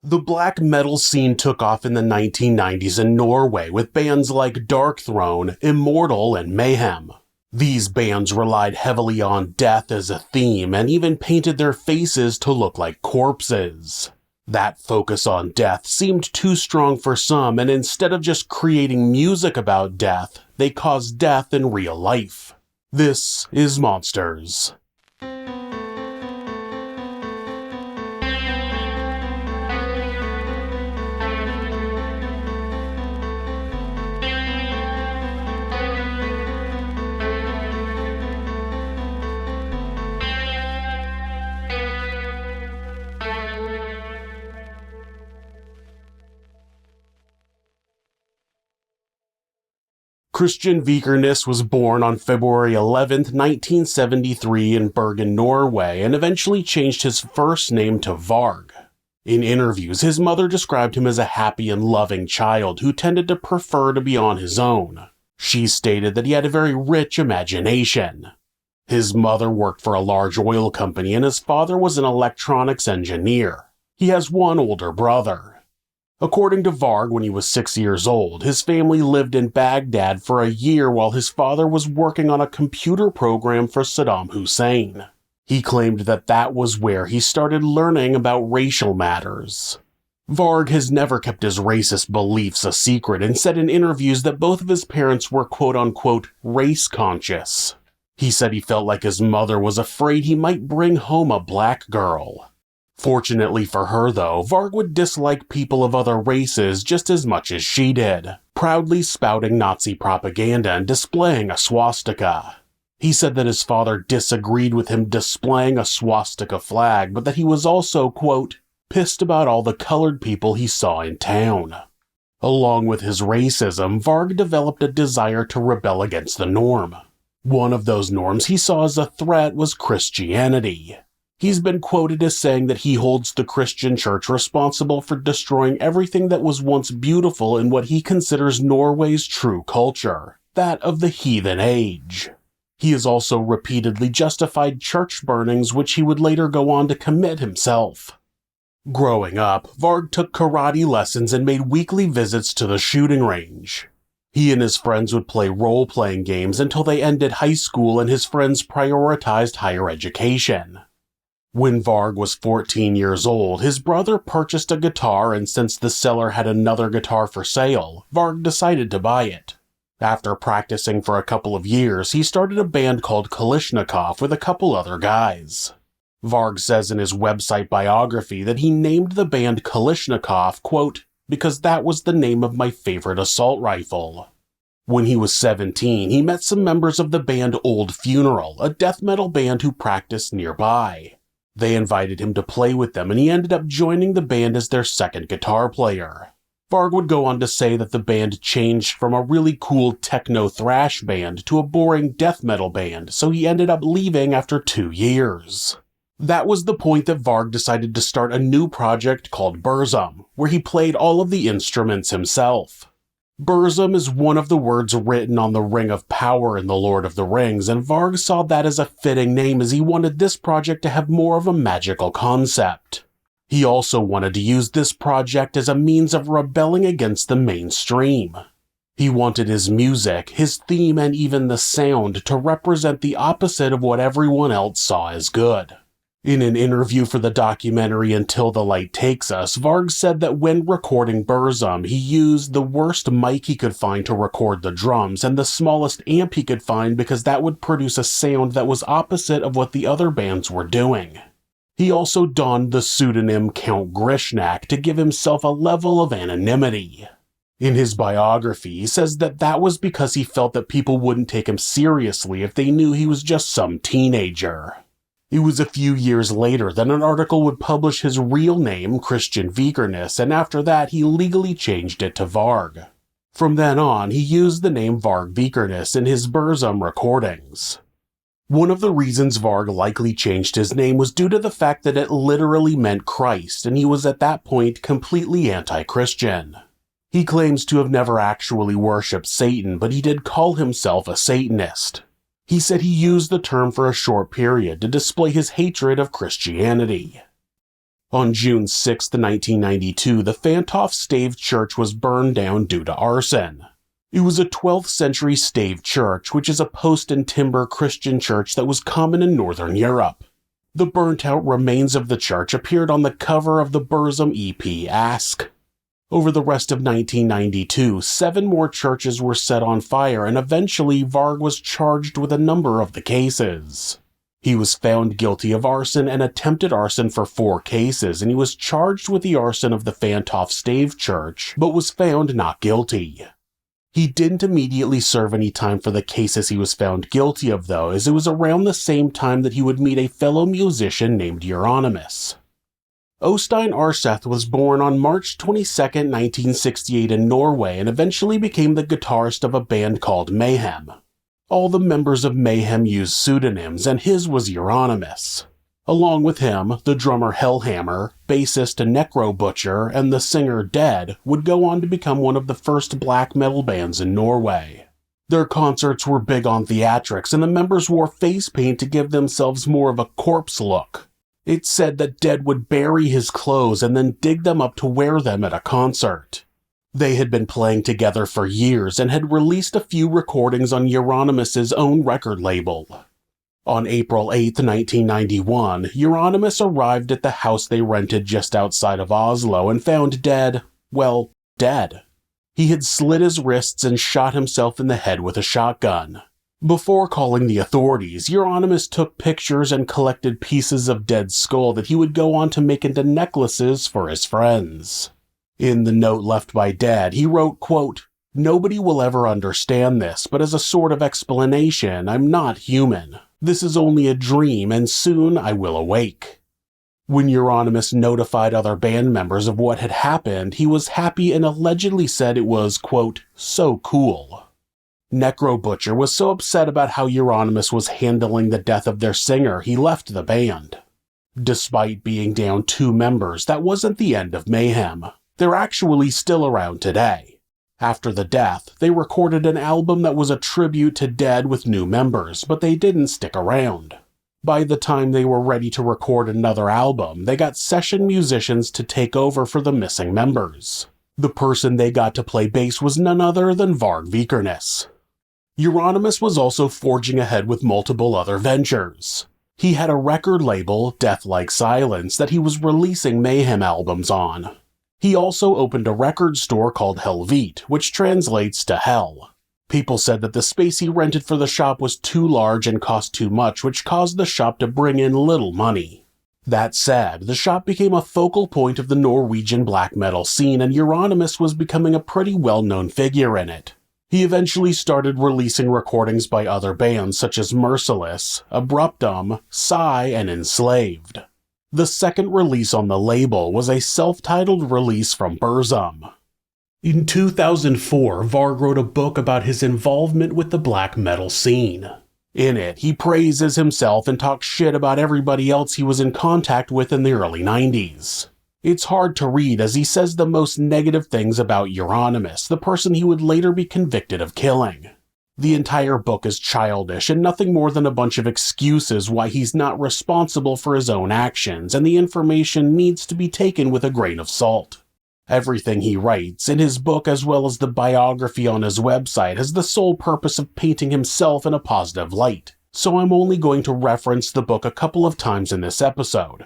The black metal scene took off in the 1990s in Norway with bands like Darkthrone, Immortal, and Mayhem. These bands relied heavily on death as a theme and even painted their faces to look like corpses. That focus on death seemed too strong for some, and instead of just creating music about death, they caused death in real life. This is Monsters. Varg Vikernes was born on February 11, 1973 in Bergen, Norway, and eventually changed his first name to Varg. In interviews, his mother described him as a happy and loving child who tended to prefer to be on his own. She stated that he had a very rich imagination. His mother worked for a large oil company and his father was an electronics engineer. He has one older brother. According to Varg, when he was 6 years old, his family lived in Baghdad for a year while his father was working on a computer program for Saddam Hussein. He claimed that that was where he started learning about racial matters. Varg has never kept his racist beliefs a secret and said in interviews that both of his parents were quote-unquote race-conscious. He said he felt like his mother was afraid he might bring home a black girl. Fortunately for her, though, Varg would dislike people of other races just as much as she did, proudly spouting Nazi propaganda and displaying a swastika. He said that his father disagreed with him displaying a swastika flag, but that he was also, quote, pissed about all the colored people he saw in town. Along with his racism, Varg developed a desire to rebel against the norm. One of those norms he saw as a threat was Christianity. He's been quoted as saying that he holds the Christian church responsible for destroying everything that was once beautiful in what he considers Norway's true culture, that of the heathen age. He has also repeatedly justified church burnings, which he would later go on to commit himself. Growing up, Varg took karate lessons and made weekly visits to the shooting range. He and his friends would play role-playing games until they ended high school and his friends prioritized higher education. When Varg was 14 years old, his brother purchased a guitar, and since the seller had another guitar for sale, Varg decided to buy it. After practicing for a couple of years, he started a band called Kalishnikov with a couple other guys. Varg says in his website biography that he named the band Kalishnikov, quote, because that was the name of my favorite assault rifle. When he was 17, he met some members of the band Old Funeral, a death metal band who practiced nearby. They invited him to play with them, and he ended up joining the band as their second guitar player. Varg would go on to say that the band changed from a really cool techno-thrash band to a boring death metal band, so he ended up leaving after 2 years. That was the point that Varg decided to start a new project called Burzum, where he played all of the instruments himself. Burzum is one of the words written on the Ring of Power in The Lord of the Rings, and Varg saw that as a fitting name as he wanted this project to have more of a magical concept. He also wanted to use this project as a means of rebelling against the mainstream. He wanted his music, his theme, and even the sound to represent the opposite of what everyone else saw as good. In an interview for the documentary Until the Light Takes Us, Varg said that when recording Burzum, he used the worst mic he could find to record the drums and the smallest amp he could find because that would produce a sound that was opposite of what the other bands were doing. He also donned the pseudonym Count Grishnak to give himself a level of anonymity. In his biography, he says that that was because he felt that people wouldn't take him seriously if they knew he was just some teenager. It was a few years later that an article would publish his real name, Varg Vikernes, and after that he legally changed it to Varg. From then on, he used the name Varg Vikernes in his Burzum recordings. One of the reasons Varg likely changed his name was due to the fact that it literally meant Christ, and he was at that point completely anti-Christian. He claims to have never actually worshipped Satan, but he did call himself a Satanist. He said he used the term for a short period to display his hatred of Christianity. On June 6, 1992, the Fantoft Stave Church was burned down due to arson. It was a 12th century stave church, which is a post and timber Christian church that was common in Northern Europe. The burnt-out remains of the church appeared on the cover of the Burzum EP Ask. Over the rest of 1992, 7 more churches were set on fire, and eventually Varg was charged with a number of the cases. He was found guilty of arson and attempted arson for 4 cases, and he was charged with the arson of the Fantoft Stave Church, but was found not guilty. He didn't immediately serve any time for the cases he was found guilty of, though, as it was around the same time that he would meet a fellow musician named Euronymous. Øystein Aarseth was born on March 22, 1968 in Norway and eventually became the guitarist of a band called Mayhem. All the members of Mayhem used pseudonyms, and his was Euronymous. Along with him, the drummer Hellhammer, bassist Necro Butcher, and the singer Dead would go on to become one of the first black metal bands in Norway. Their concerts were big on theatrics, and the members wore face paint to give themselves more of a corpse look. It's said that Dead would bury his clothes and then dig them up to wear them at a concert. They had been playing together for years and had released a few recordings on Euronymous' own record label. On April 8, 1991, Euronymous arrived at the house they rented just outside of Oslo and found dead. He had slit his wrists and shot himself in the head with a shotgun. Before calling the authorities, Euronymous took pictures and collected pieces of Dead's skull that he would go on to make into necklaces for his friends. In the note left by Dead, he wrote, quote, "Nobody will ever understand this, but as a sort of explanation, I'm not human. This is only a dream, and soon I will awake." When Euronymous notified other band members of what had happened, he was happy and allegedly said it was, quote, "so cool." Necro Butcher was so upset about how Euronymous was handling the death of their singer, he left the band. Despite being down 2 members, that wasn't the end of Mayhem. They're actually still around today. After the death, they recorded an album that was a tribute to Dead with new members, but they didn't stick around. By the time they were ready to record another album, they got session musicians to take over for the missing members. The person they got to play bass was none other than Varg Vikernes. Euronymous was also forging ahead with multiple other ventures. He had a record label, Death Like Silence, that he was releasing Mayhem albums on. He also opened a record store called Helvete, which translates to Hell. People said that the space he rented for the shop was too large and cost too much, which caused the shop to bring in little money. That said, the shop became a focal point of the Norwegian black metal scene, and Euronymous was becoming a pretty well-known figure in it. He eventually started releasing recordings by other bands such as Merciless, Abruptum, Sigh, and Enslaved. The second release on the label was a self-titled release from Burzum. In 2004, Varg wrote a book about his involvement with the black metal scene. In it, he praises himself and talks shit about everybody else he was in contact with in the early 90s. It's hard to read as he says the most negative things about Euronymous, the person he would later be convicted of killing. The entire book is childish and nothing more than a bunch of excuses why he's not responsible for his own actions, and the information needs to be taken with a grain of salt. Everything he writes, in his book as well as the biography on his website, has the sole purpose of painting himself in a positive light, so I'm only going to reference the book a couple of times in this episode.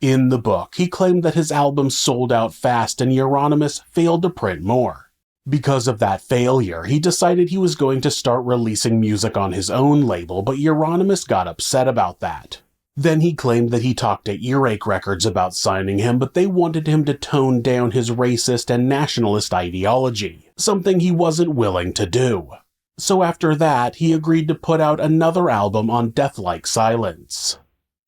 In the book, he claimed that his album sold out fast and Euronymous failed to print more. Because of that failure, he decided he was going to start releasing music on his own label, but Euronymous got upset about that. Then he claimed that he talked to Earache Records about signing him, but they wanted him to tone down his racist and nationalist ideology, something he wasn't willing to do. So after that, he agreed to put out another album on Death Like Silence.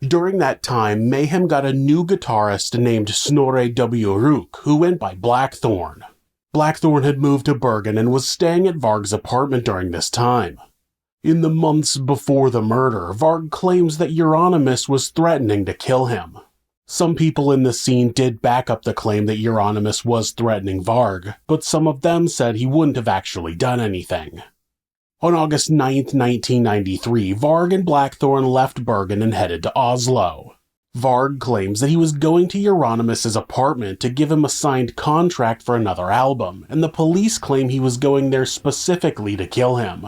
During that time, Mayhem got a new guitarist named Snorre W. Rook, who went by Blackthorn. Blackthorn had moved to Bergen and was staying at Varg's apartment during this time. In the months before the murder, Varg claims that Euronymous was threatening to kill him. Some people in the scene did back up the claim that Euronymous was threatening Varg, but some of them said he wouldn't have actually done anything. On August 9, 1993, Varg and Blackthorn left Bergen and headed to Oslo. Varg claims that he was going to Euronymous' apartment to give him a signed contract for another album, and the police claim he was going there specifically to kill him.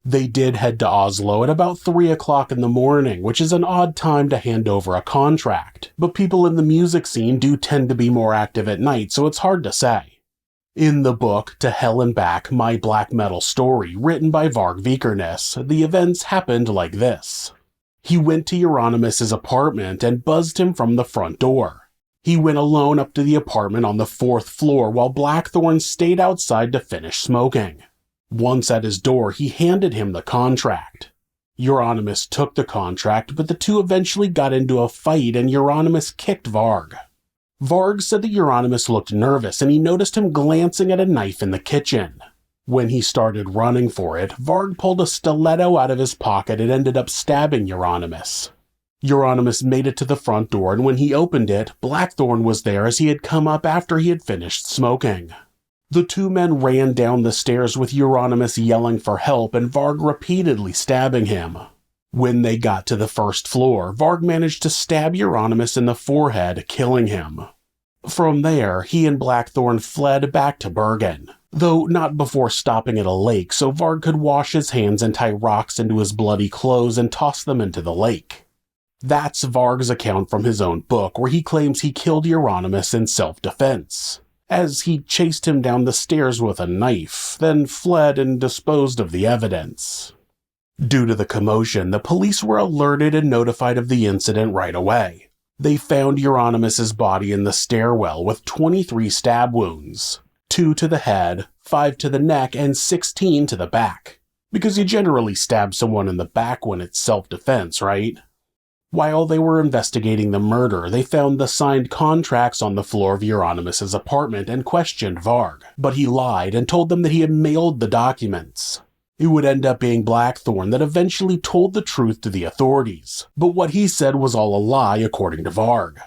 They did head to Oslo at about 3 o'clock in the morning, which is an odd time to hand over a contract, but people in the music scene do tend to be more active at night, so it's hard to say. In the book To Hell and Back, My Black Metal Story, written by Varg Vikernes, the events happened like this. He went to Euronymous' apartment and buzzed him from the front door. He went alone up to the apartment on the 4th floor while Blackthorn stayed outside to finish smoking. Once at his door, he handed him the contract. Euronymous took the contract, but the two eventually got into a fight and Euronymous kicked Varg. Varg said that Euronymous looked nervous and he noticed him glancing at a knife in the kitchen. When he started running for it, Varg pulled a stiletto out of his pocket and ended up stabbing Euronymous. Euronymous made it to the front door, and when he opened it, Blackthorn was there as he had come up after he had finished smoking. The two men ran down the stairs with Euronymous yelling for help and Varg repeatedly stabbing him. When they got to the 1st floor, Varg managed to stab Euronymous in the forehead, killing him. From there, he and Blackthorn fled back to Bergen, though not before stopping at a lake so Varg could wash his hands and tie rocks into his bloody clothes and toss them into the lake. That's Varg's account from his own book, where he claims he killed Euronymous in self-defense, as he chased him down the stairs with a knife, then fled and disposed of the evidence. Due to the commotion, the police were alerted and notified of the incident right away. They found Euronymous' body in the stairwell with 23 stab wounds, 2 to the head, 5 to the neck, and 16 to the back. Because you generally stab someone in the back when it's self-defense, right? While they were investigating the murder, they found the signed contracts on the floor of Euronymous' apartment and questioned Varg, but he lied and told them that he had mailed the documents. It would end up being Blackthorn that eventually told the truth to the authorities, but what he said was all a lie according to Varg.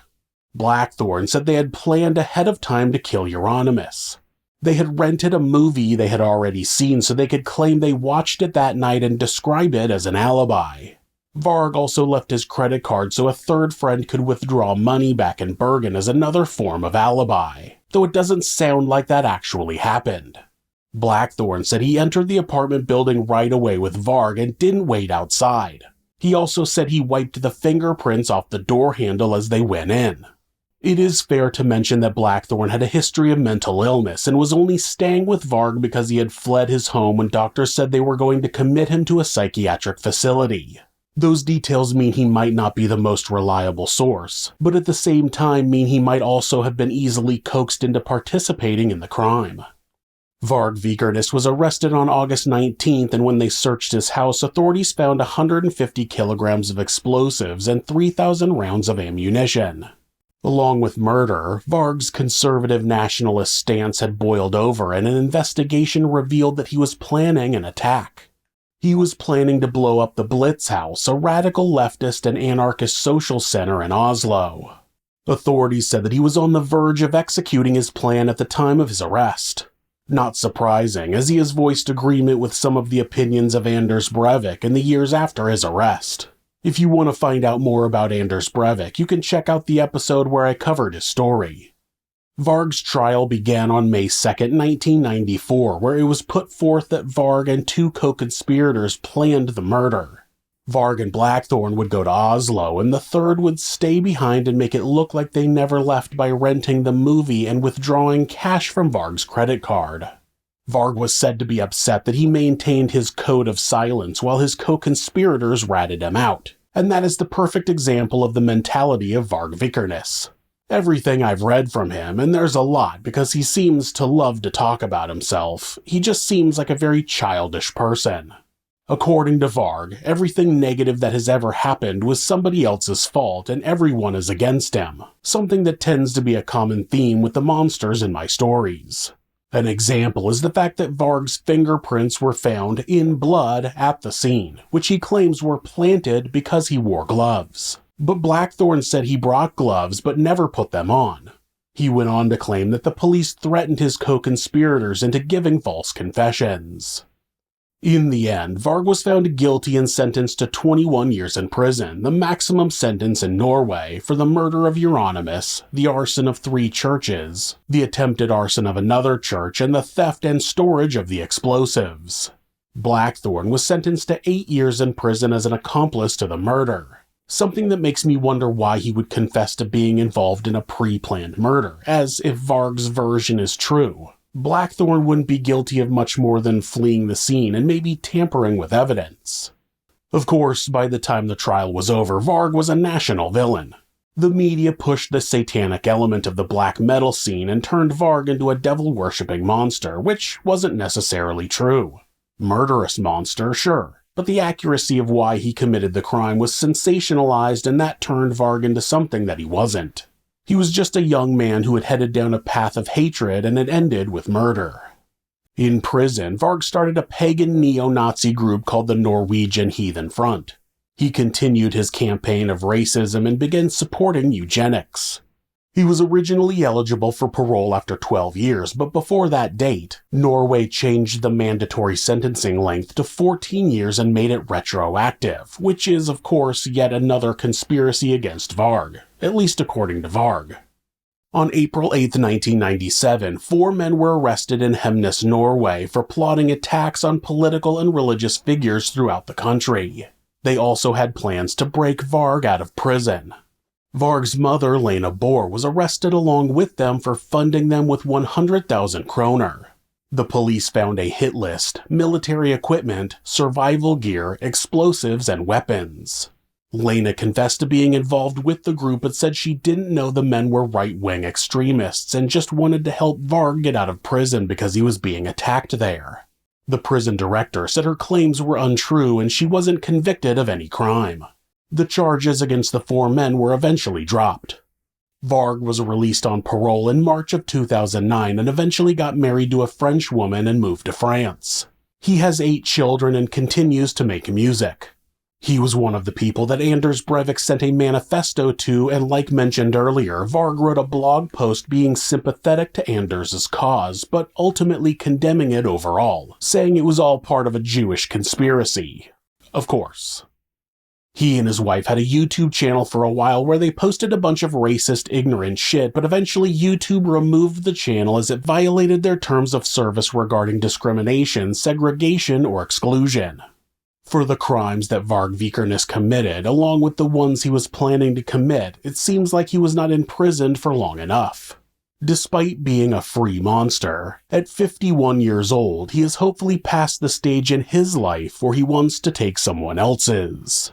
Blackthorn said they had planned ahead of time to kill Euronymous. They had rented a movie they had already seen so they could claim they watched it that night and describe it as an alibi. Varg also left his credit card so a third friend could withdraw money back in Bergen as another form of alibi, though it doesn't sound like that actually happened. Blackthorn said he entered the apartment building right away with Varg and didn't wait outside. He also said he wiped the fingerprints off the door handle as they went in. It is fair to mention that Blackthorn had a history of mental illness and was only staying with Varg because he had fled his home when doctors said they were going to commit him to a psychiatric facility. Those details mean he might not be the most reliable source, but at the same time mean he might also have been easily coaxed into participating in the crime. Varg Vikernes was arrested on August 19th, and when they searched his house, authorities found 150 kilograms of explosives and 3,000 rounds of ammunition. Along with murder, Varg's conservative nationalist stance had boiled over, and an investigation revealed that he was planning an attack. He was planning to blow up the Blitz House, a radical leftist and anarchist social center in Oslo. Authorities said that he was on the verge of executing his plan at the time of his arrest. Not surprising, as he has voiced agreement with some of the opinions of Anders Breivik in the years after his arrest. If you want to find out more about Anders Breivik, you can check out the episode where I covered his story. Varg's trial began on May 2, 1994, where it was put forth that Varg and 2 co-conspirators planned the murder. Varg and Blackthorn would go to Oslo, and the third would stay behind and make it look like they never left by renting the movie and withdrawing cash from Varg's credit card. Varg was said to be upset that he maintained his code of silence while his co-conspirators ratted him out, and that is the perfect example of the mentality of Varg Vikernes. Everything I've read from him, and there's a lot because he seems to love to talk about himself, he just seems like a very childish person. According to Varg, everything negative that has ever happened was somebody else's fault and everyone is against him, something that tends to be a common theme with the monsters in my stories. An example is the fact that Varg's fingerprints were found in blood at the scene, which he claims were planted because he wore gloves. But Blackthorn said he brought gloves but never put them on. He went on to claim that the police threatened his co-conspirators into giving false confessions. In the end, Varg was found guilty and sentenced to 21 years in prison, the maximum sentence in Norway, for the murder of Euronymous, the arson of 3 churches, the attempted arson of another church, and the theft and storage of the explosives. Blackthorne was sentenced to 8 years in prison as an accomplice to the murder, something that makes me wonder why he would confess to being involved in a pre-planned murder, as if Varg's version is true, Blackthorne wouldn't be guilty of much more than fleeing the scene and maybe tampering with evidence. Of course, by the time the trial was over, Varg was a national villain. The media pushed the satanic element of the black metal scene and turned Varg into a devil-worshipping monster, which wasn't necessarily true. Murderous monster, sure, but the accuracy of why he committed the crime was sensationalized, and that turned Varg into something that he wasn't. He was just a young man who had headed down a path of hatred, and it ended with murder. In prison, Varg started a pagan neo-Nazi group called the Norwegian Heathen Front. He continued his campaign of racism and began supporting eugenics. He was originally eligible for parole after 12 years, but before that date, Norway changed the mandatory sentencing length to 14 years and made it retroactive, which is, of course, yet another conspiracy against Varg, at least according to Varg. On April 8, 1997, 4 men were arrested in Hemnes, Norway for plotting attacks on political and religious figures throughout the country. They also had plans to break Varg out of prison. Varg's mother, Lena Bohr, was arrested along with them for funding them with 100,000 kroner. The police found a hit list, military equipment, survival gear, explosives, and weapons. Lena confessed to being involved with the group but said she didn't know the men were right-wing extremists and just wanted to help Varg get out of prison because he was being attacked there. The prison director said her claims were untrue and she wasn't convicted of any crime. The charges against the 4 men were eventually dropped. Varg was released on parole in March of 2009 and eventually got married to a French woman and moved to France. He has 8 children and continues to make music. He was one of the people that Anders Breivik sent a manifesto to, and like mentioned earlier, Varg wrote a blog post being sympathetic to Anders' cause, but ultimately condemning it overall, saying it was all part of a Jewish conspiracy. Of course. He and his wife had a YouTube channel for a while where they posted a bunch of racist, ignorant shit, but eventually YouTube removed the channel as it violated their terms of service regarding discrimination, segregation, or exclusion. For the crimes that Varg Vikernes committed, along with the ones he was planning to commit, it seems like he was not imprisoned for long enough. Despite being a free monster, at 51 years old, he has hopefully passed the stage in his life where he wants to take someone else's.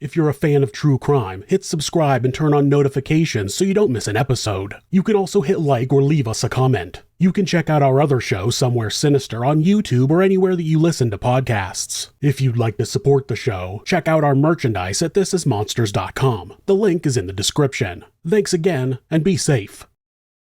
If you're a fan of true crime, hit subscribe and turn on notifications so you don't miss an episode. You can also hit like or leave us a comment. You can check out our other show, Somewhere Sinister, on YouTube or anywhere that you listen to podcasts. If you'd like to support the show, check out our merchandise at thisismonsters.com. The link is in the description. Thanks again, and be safe.